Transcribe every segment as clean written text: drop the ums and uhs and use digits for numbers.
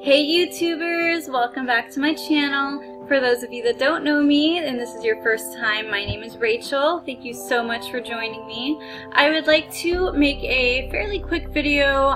Hey YouTubers, welcome back to my channel. For those of you that don't know me and this is your first time, my name is Rachel. Thank you so much for joining me. I would like to make a fairly quick video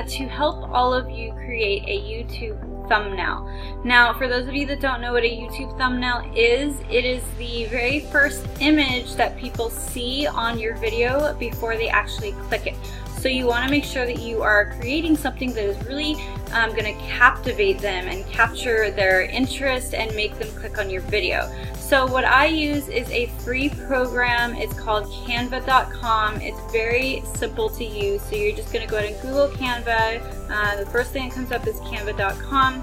to help all of you create a YouTube thumbnail. Now, for those of you that don't know what a YouTube thumbnail is, it is the very first image that people see on your video before they actually click it. So you want to make sure that you are creating something that is really going to captivate them and capture their interest and make them click on your video. So what I use is a free program. It's called canva.com. It's very simple to use. So you're just going to go ahead and Google Canva. The first thing that comes up is canva.com.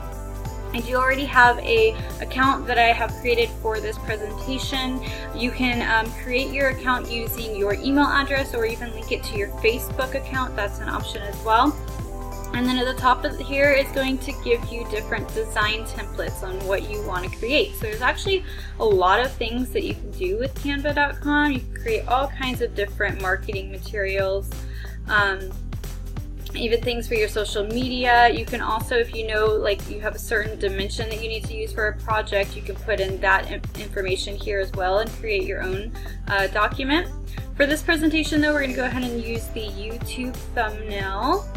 I do already have an account that I have created for this presentation. You can create your account using your email address or even link it to your Facebook account. That's an option as well. And then at the top of here is going to give you different design templates on what you want to create. So there's actually a lot of things that you can do with canva.com. You can create all kinds of different marketing materials. Even things for your social media. You can also, if you know, like you have a certain dimension that you need to use for a project, you can put in that information here as well and create your own document. For this presentation though, we're going to go ahead and use the YouTube thumbnail.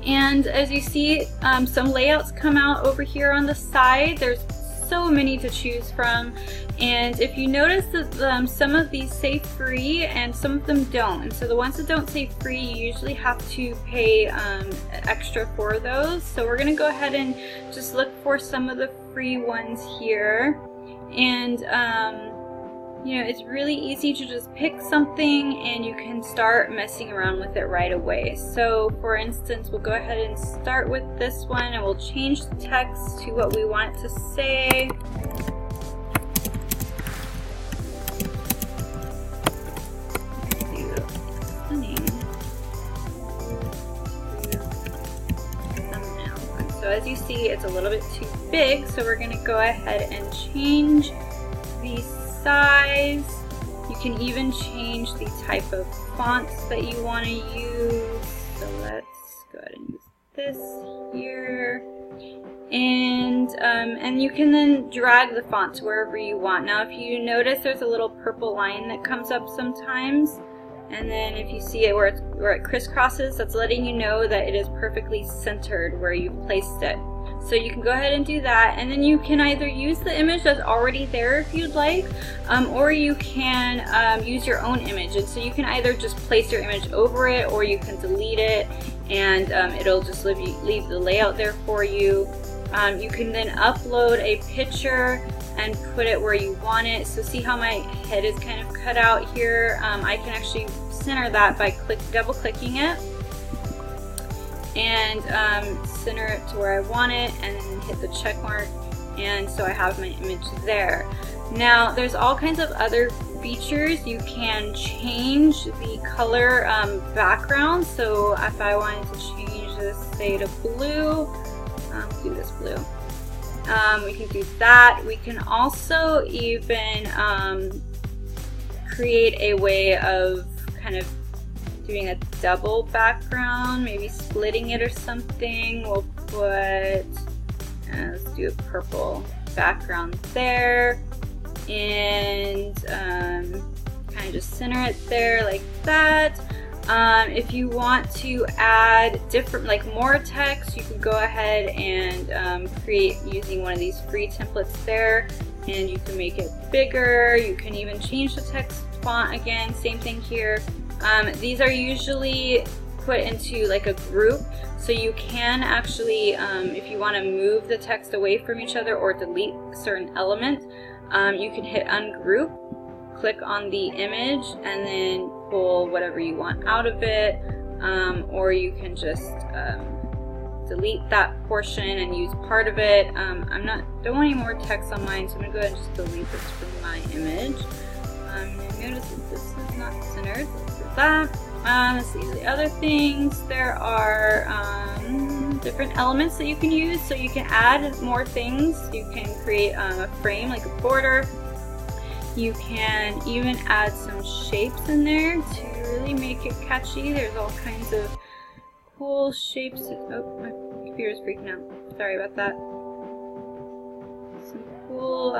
And as you see, some layouts come out over here on the side. There's so many to choose from, and if you notice that some of these say free and some of them don't, and so the ones that don't say free you usually have to pay extra for those. So we're gonna go ahead and just look for some of the free ones here, and you know, it's really easy to just pick something and you can start messing around with it right away. So for instance, we'll go ahead and start with this one and we'll change the text to what we want it to say. So as you see, it's a little bit too big, so we're going to go ahead and change the size. You can even change the type of fonts that you want to use. So let's go ahead and use this here. And you can then drag the font to wherever you want. Now if you notice, there's a little purple line that comes up sometimes. And then if you see it where it crisscrosses, that's letting you know that it is perfectly centered where you've placed it. So you can go ahead and do that, and then you can either use the image that's already there if you'd like, or you can use your own image. And so you can either just place your image over it, or you can delete it, and it'll just leave the layout there for you. You can then upload a picture and put it where you want it. So see how my head is kind of cut out here? I can actually center that by double clicking it and center it to where I want it, and then hit the check mark, and so I have my image there. Now there's all kinds of other features. You can change the color background. So if I wanted to change this, say, to blue, do this blue. We can do that. We can also even create a way of kind of doing a double background, maybe splitting it or something. We'll put, let's do a purple background there, and kind of just center it there like that. If you want to add different, like more text, you can go ahead and create using one of these free templates there, and you can make it bigger. You can even change the text font again, same thing here. These are usually put into like a group, so you can actually, if you want to move the text away from each other or delete certain elements, you can hit ungroup, click on the image, and then pull whatever you want out of it, or you can just delete that portion and use part of it. Don't want any more text on mine, so I'm going to go ahead and just delete this from my image. Notice that this is not centered. Let's do that. Let's see the other things. There are different elements that you can use, so you can add more things. You can create a frame, like a border. You can even add some shapes in there to really make it catchy. There's all kinds of cool shapes. Oh, my computer's freaking out. Sorry about that. Some cool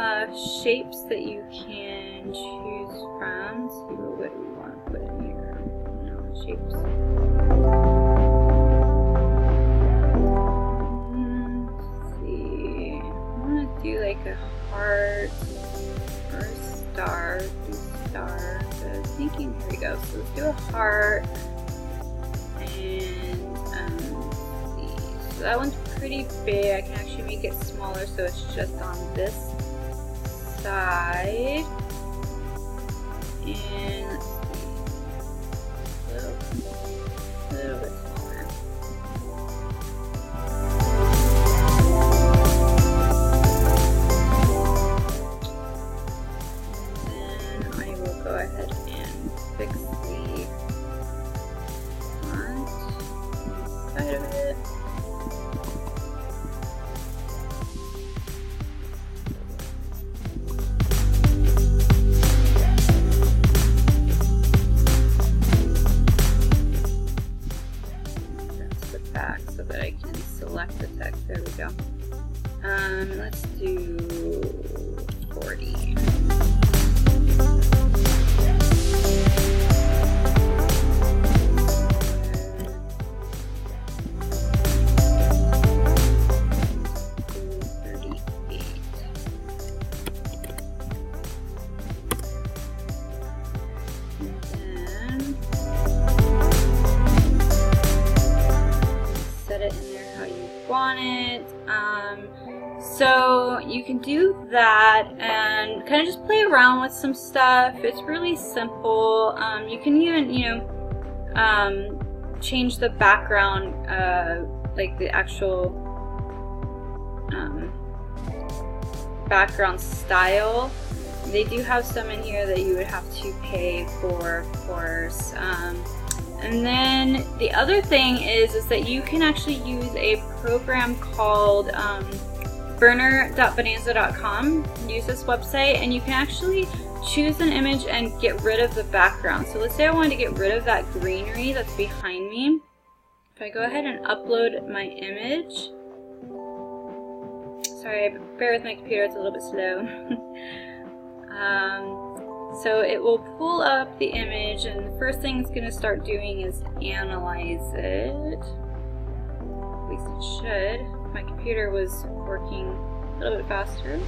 shapes that you can choose from. Let's see what we want to put in here. No, shapes. Let's see. I want to do like a heart or a star. Do star. So I was thinking, here we go. So let's do a heart. And let's see. So that one's pretty big. I can actually make it smaller so it's just on this side. And let's see. A little bit smaller. And then I will go ahead and fix the front side of it. Back so that I can select the text. There we go. Let's do 40. So you can do that and kind of just play around with some stuff. It's really simple. You can even, change the background, like the actual background style. They do have some in here that you would have to pay for, of course. And then the other thing is that you can actually use a program called burner.bonanza.com. Use this website and you can actually choose an image and get rid of the background. So let's say I wanted to get rid of that greenery that's behind me. If I go ahead and upload my image. Sorry, bear with my computer, it's a little bit slow. So it will pull up the image, and the first thing it's going to start doing is analyze it. At least it should. My computer was working a little bit faster.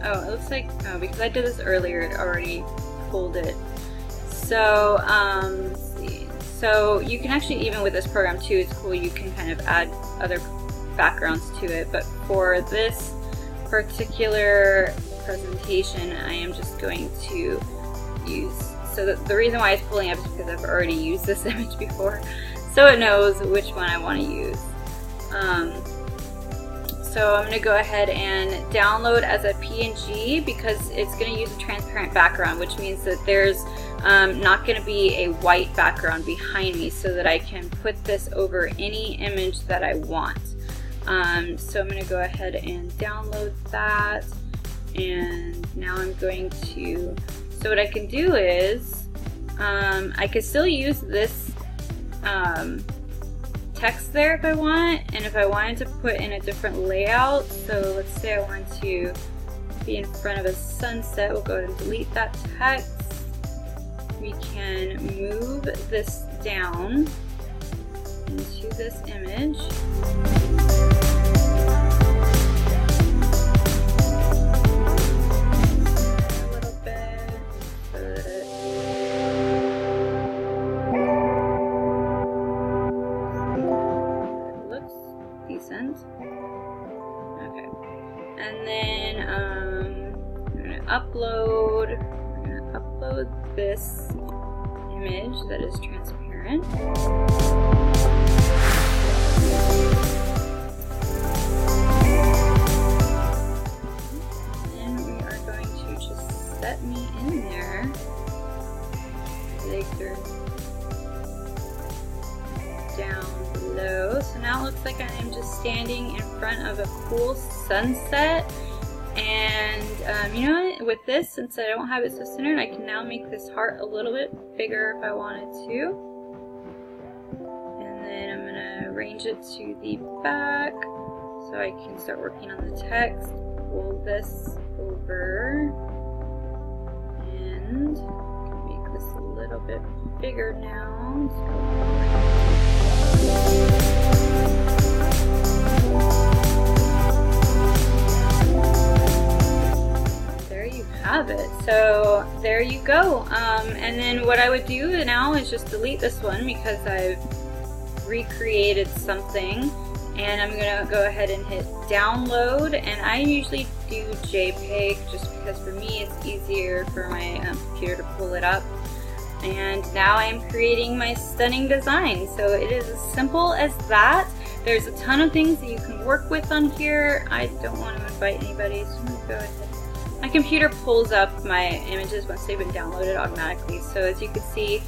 Oh, it looks like, no, because I did this earlier, it already pulled it. So, let's see. So you can actually, even with this program too, it's cool, you can kind of add other backgrounds to it, but for this particular presentation I am just going to use, so the reason why it's pulling up is because I've already used this image before, so it knows which one I want to use. So I'm going to go ahead and download as a PNG because it's going to use a transparent background, which means that there's not going to be a white background behind me, so that I can put this over any image that I want. So I'm going to go ahead and download that, and now I'm going to, so what I can do is I could still use this text there if I want, and if I wanted to put in a different layout, so let's say I want to be in front of a sunset, we'll go ahead and delete that text. We can move this down into this image. Okay, and then we're going to upload this image that is transparent. And we are going to just set me in there. Like they're down below. So now it looks like I am just standing in front of a cool sunset. And you know with this, since I don't have it so centered, I can now make this heart a little bit bigger if I wanted to. And then I'm going to arrange it to the back so I can start working on the text. Pull this over and make this a little bit bigger now. There you have it. So there you go. And then what I would do now is just delete this one because I've recreated something. And I'm gonna go ahead and hit download, and I usually do JPEG just because for me it's easier for my computer to pull it up. And now I'm creating my stunning design. So it is as simple as that. There's a ton of things that you can work with on here. I don't want to invite anybody, so I'm gonna go ahead. My computer pulls up my images once they've been downloaded automatically. So as you can see,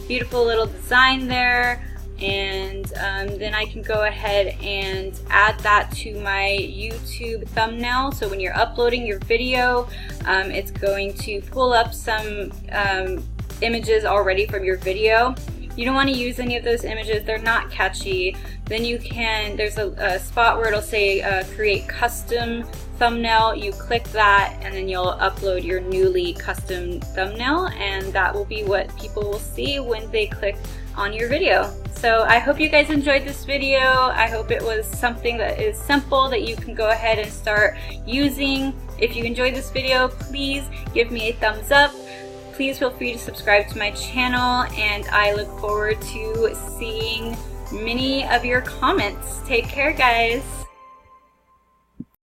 beautiful little design there. And then I can go ahead and add that to my YouTube thumbnail. So when you're uploading your video, it's going to pull up some images already from your video. You don't want to use any of those images, they're not catchy. Then you can, there's a spot where it'll say create custom thumbnail. You click that and then you'll upload your newly custom thumbnail, and that will be what people will see when they click on your video. So I hope you guys enjoyed this video. I hope it was something that is simple that you can go ahead and start using. If you enjoyed this video, please give me a thumbs up. Please feel free to subscribe to my channel, and I look forward to seeing many of your comments. Take care, guys.